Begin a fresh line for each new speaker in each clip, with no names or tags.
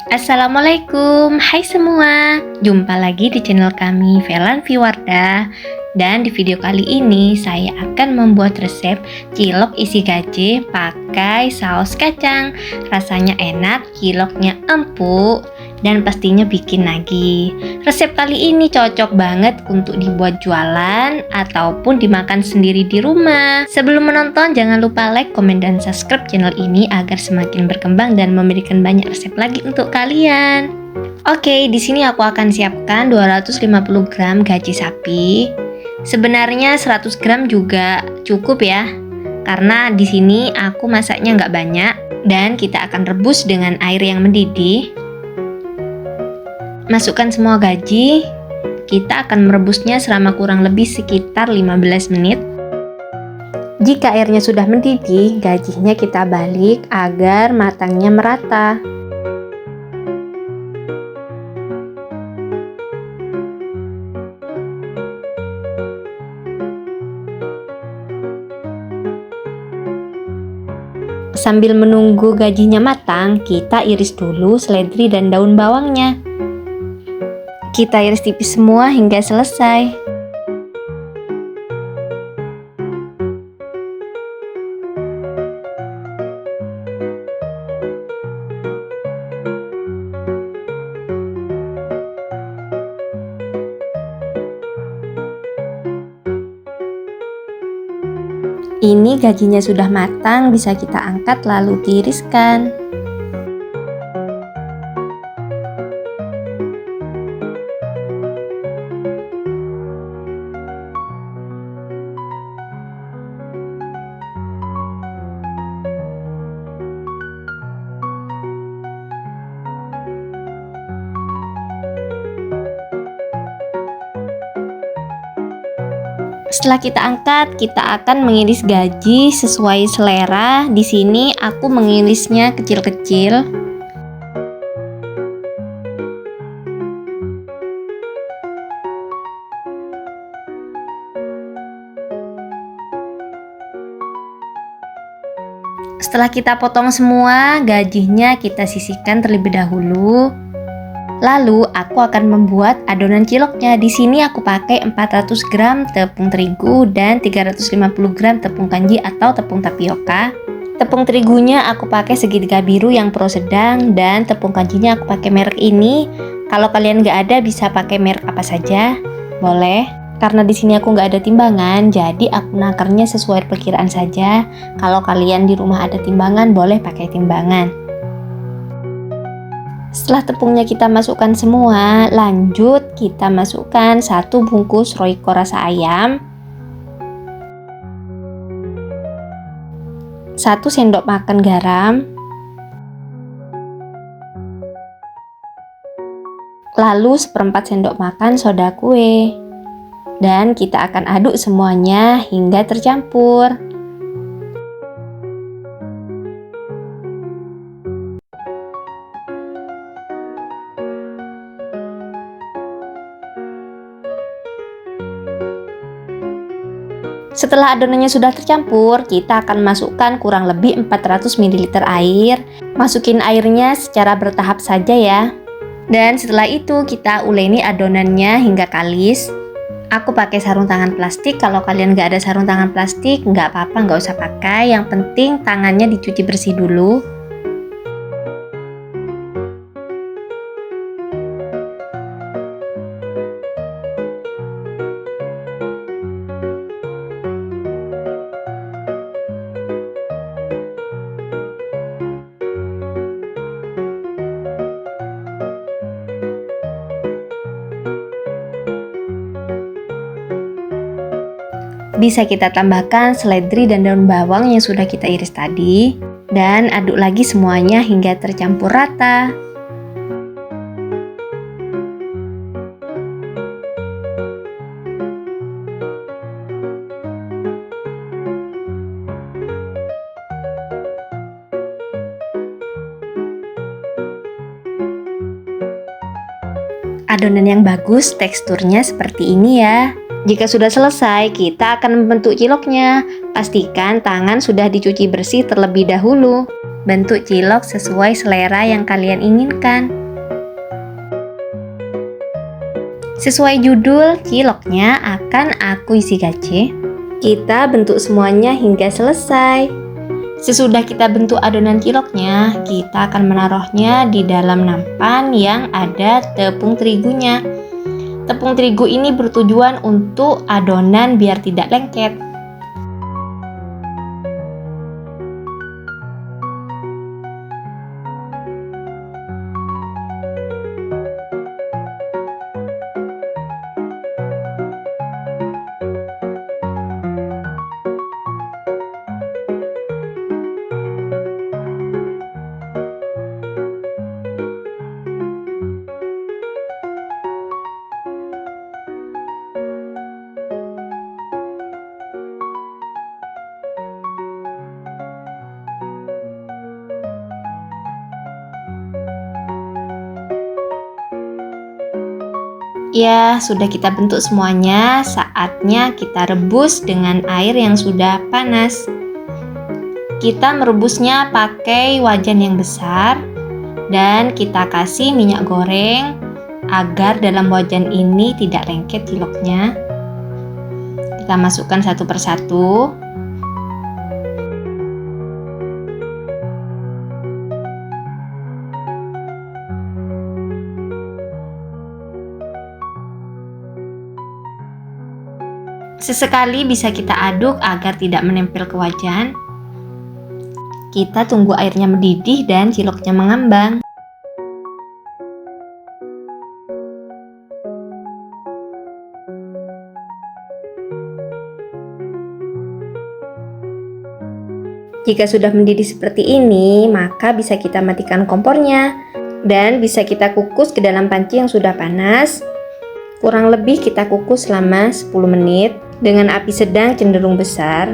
Assalamualaikum, hai semua. Jumpa lagi di channel kami Velan Viwardah. Dan di video kali ini saya akan membuat resep cilok isi gaje pakai saus kacang. Rasanya enak, ciloknya empuk, dan pastinya bikin nagih. Resep kali ini cocok banget untuk dibuat jualan ataupun dimakan sendiri di rumah. Sebelum menonton jangan lupa like, komen, dan subscribe channel ini agar semakin berkembang dan memberikan banyak resep lagi untuk kalian. Oke, di sini aku akan siapkan 250 gram gaji sapi. Sebenarnya 100 gram juga cukup ya, karena di sini aku masaknya nggak banyak dan kita akan rebus dengan air yang mendidih. Masukkan semua gaji, kita akan merebusnya selama kurang lebih sekitar 15 menit. Jika airnya sudah mendidih, gajinya kita balik agar matangnya merata. Sambil menunggu gajinya matang, kita iris dulu seledri dan daun bawangnya. Kita iris tipis semua hingga selesai. Ini gajinya sudah matang, bisa kita angkat lalu tiriskan. Setelah kita angkat, kita akan mengiris gaji sesuai selera. Di sini aku mengirisnya kecil-kecil. Setelah kita potong semua, gajinya kita sisihkan terlebih dahulu. Lalu aku akan membuat adonan ciloknya. Di sini aku pakai 400 gram tepung terigu dan 350 gram tepung kanji atau tepung tapioka. Tepung terigunya aku pakai segitiga biru yang pro sedang dan tepung kanjinya aku pakai merek ini. Kalau kalian nggak ada bisa pakai merek apa saja, boleh. Karena di sini aku nggak ada timbangan, jadi aku nakernya sesuai perkiraan saja. Kalau kalian di rumah ada timbangan, boleh pakai timbangan. Setelah tepungnya kita masukkan semua, lanjut kita masukkan 1 bungkus Royco rasa ayam, 1 sendok makan garam, lalu 1/4 sendok makan soda kue, dan kita akan aduk semuanya hingga tercampur. Setelah adonannya sudah tercampur, kita akan masukkan kurang lebih 400 ml air. Masukin airnya secara bertahap saja ya. Dan setelah itu kita uleni adonannya hingga kalis. Aku pakai sarung tangan plastik. Kalau kalian nggak ada sarung tangan plastik, nggak apa-apa, nggak usah pakai. Yang penting tangannya dicuci bersih dulu. Bisa kita tambahkan seledri dan daun bawang yang sudah kita iris tadi, dan aduk lagi semuanya hingga tercampur rata. Adonan yang bagus teksturnya seperti ini ya. Jika sudah selesai, kita akan membentuk ciloknya. Pastikan tangan sudah dicuci bersih terlebih dahulu. bentuk cilok sesuai selera yang kalian inginkan. Sesuai judul, ciloknya akan aku isi gaje. Kita bentuk semuanya hingga selesai. Sesudah kita bentuk adonan ciloknya, kita akan menaruhnya di dalam nampan yang ada tepung terigunya. Tepung terigu ini bertujuan untuk adonan biar tidak lengket. Ya, sudah kita bentuk semuanya, saatnya kita rebus dengan air yang sudah panas. Kita merebusnya pakai wajan yang besar dan kita kasih minyak goreng agar dalam wajan ini tidak lengket ciloknya. Kita masukkan satu persatu. Sesekali bisa kita aduk agar tidak menempel ke wajan. Kita tunggu airnya mendidih dan ciloknya mengambang. Jika sudah mendidih seperti ini, maka bisa kita matikan kompornya dan bisa kita kukus ke dalam panci yang sudah panas. Kurang lebih kita kukus selama 10 menit dengan api sedang cenderung besar.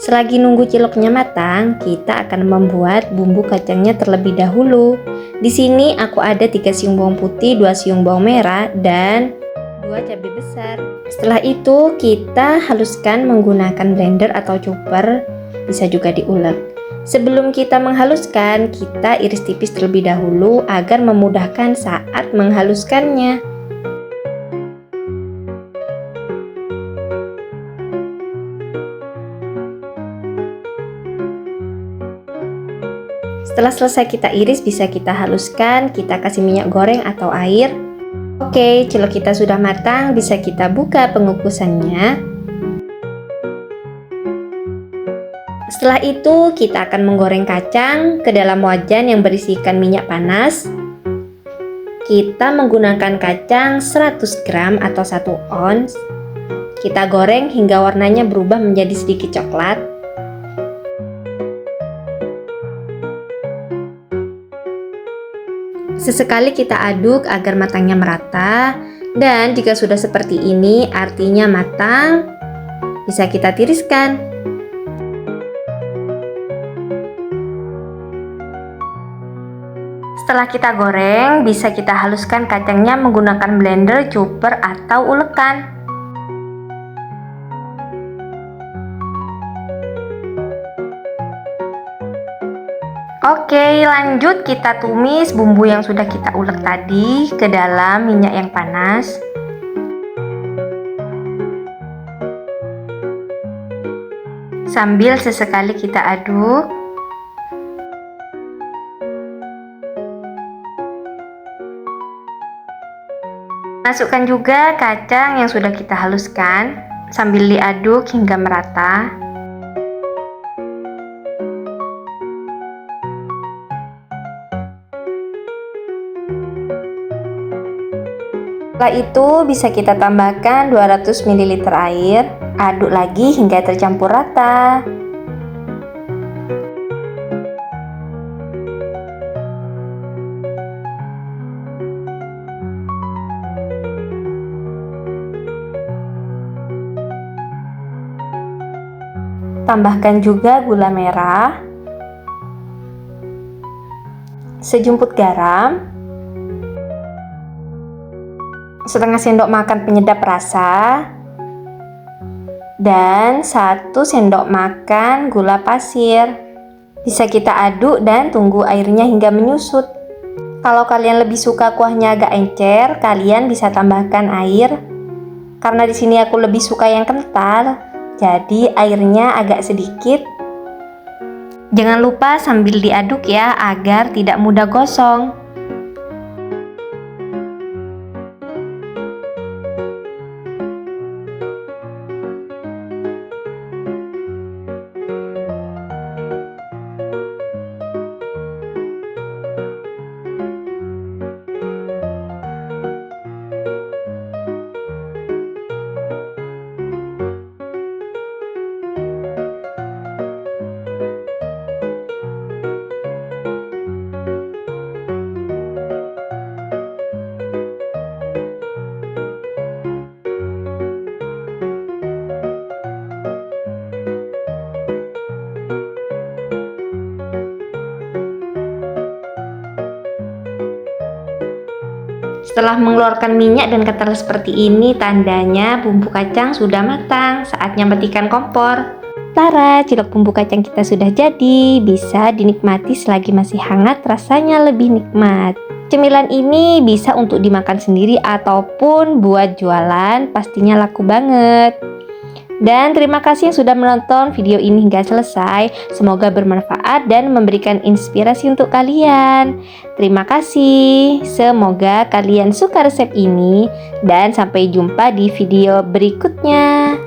Selagi nunggu ciloknya matang, kita akan membuat bumbu kacangnya terlebih dahulu. Di sini aku ada 3 siung bawang putih, 2 siung bawang merah, dan 2 cabai besar. Setelah itu kita haluskan menggunakan blender atau chopper, bisa juga diulek. Sebelum kita menghaluskan, kita iris tipis terlebih dahulu agar memudahkan saat menghaluskannya. Setelah selesai kita iris, bisa kita haluskan, kita kasih minyak goreng atau air. Oke, cilok kita sudah matang, bisa kita buka pengukusannya. Setelah itu, kita akan menggoreng kacang ke dalam wajan yang berisikan minyak panas. Kita menggunakan kacang 100 gram atau 1 ons. Kita goreng hingga warnanya berubah menjadi sedikit coklat. Sesekali kita aduk agar matangnya merata, dan jika sudah seperti ini artinya matang, bisa kita tiriskan. Setelah kita goreng, bisa kita haluskan kacangnya menggunakan blender, chopper, atau ulekan. Oke, lanjut kita tumis bumbu yang sudah kita ulek tadi ke dalam minyak yang panas. Sambil sesekali kita aduk. Masukkan juga kacang yang sudah kita haluskan sambil diaduk hingga merata. Setelah itu bisa kita tambahkan 200 ml air, aduk lagi hingga tercampur rata. tambahkan juga gula merah, sejumput garam, setengah sendok makan penyedap rasa, dan 1 sendok makan gula pasir. Bisa kita aduk dan tunggu airnya hingga menyusut. Kalau kalian lebih suka kuahnya agak encer, kalian bisa tambahkan air. Karena di sini aku lebih suka yang kental, jadi airnya agak sedikit. Jangan lupa sambil diaduk ya, agar tidak mudah gosong. Setelah mengeluarkan minyak dan kental seperti ini, tandanya bumbu kacang sudah matang. Saatnya matikan kompor. Tara, cilok bumbu kacang kita sudah jadi. Bisa dinikmati selagi masih hangat, rasanya lebih nikmat. Cemilan ini bisa untuk dimakan sendiri ataupun buat jualan, pastinya laku banget. Dan terima kasih yang sudah menonton video ini hingga selesai. Semoga bermanfaat dan memberikan inspirasi untuk kalian. Terima kasih. Semoga kalian suka resep ini dan sampai jumpa di video berikutnya.